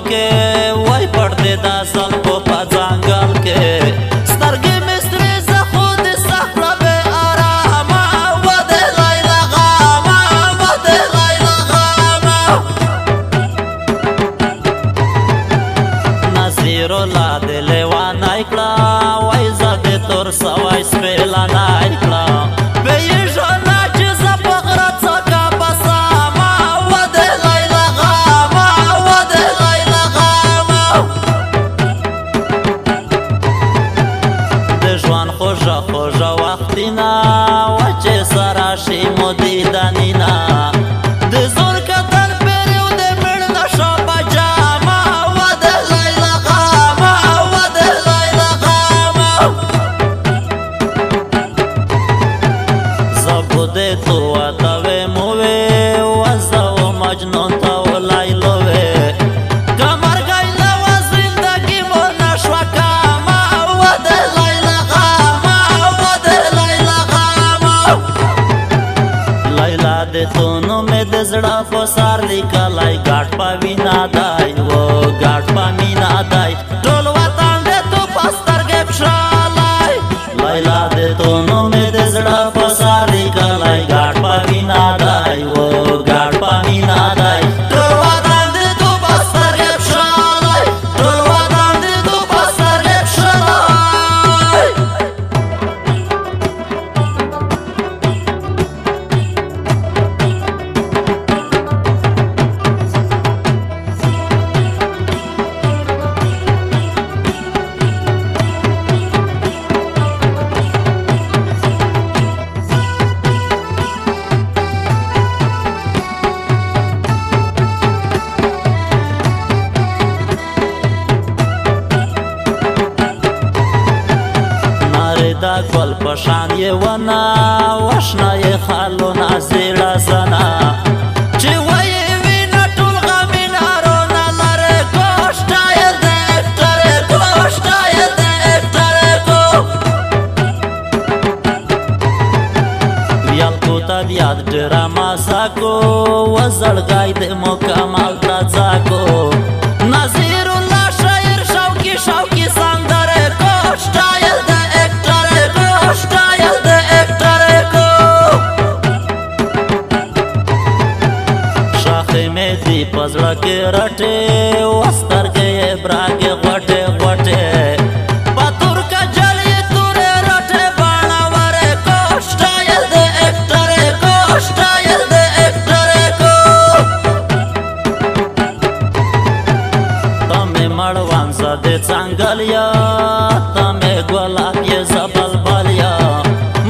کې وای پړ دې د زلفو په ځنګل کې سترګې مې سرې زه خو دې سخته بې ارامه ودې لیلا غامه ودې لیلا غامه نظیر الله دې لیوانی کړه وای زه دې تور سوی سپېلنی کړه خوږه وختینا وچې سره شي مو دیدنینا د زور کتل پیرو د مړ نشه په جامه وده لیلا غامه وده لیلا غامه زبو دې تو اتوې موې وزه و مجنون ته و لیلو وې د تونو مې د زړه په سر لیکلی ګاټ په وینا دی و ګاټ په مینا دی ټول وطن دې تو په سترګې کښلی لیلا د تونو مې د زړه په سر لیکلی ګاټ په وینا دی و ګاټ په مینا دی ټول وطن دې تو په سترګې کښلی ټول وطن دې تو په سترګې کښلی دا ګل په شان یې ونه وشنه یې خالونه زیړه زنه چې وایې وینه ټول غمونه رونه لرې کوشته یې د اکټرې کوشته یې د اکټرې کو ویل کو طبیعت ډېره مزه کو وزړګی د مکمل تازه کو نظیر الله شاعر شوقي شوقي سندرې کوشته یې د دی پزړه کې رټې وسترګې یې براګې غوټې غوټې په ترکه جل یې تورې رټې باڼورې کوشته یې د اکټرې کوشته یې د اکټرې کو ته مې مړوند زه د څنګل یا ته مې ګلاب یې زه بلبل یا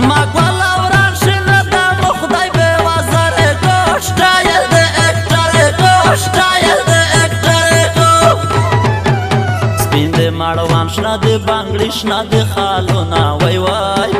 ما ګله وران شي نه دا مو خدای بې وزرې کوشته یې د سپین د مړوند شنه د بنګړي شنه د خالونه وای وای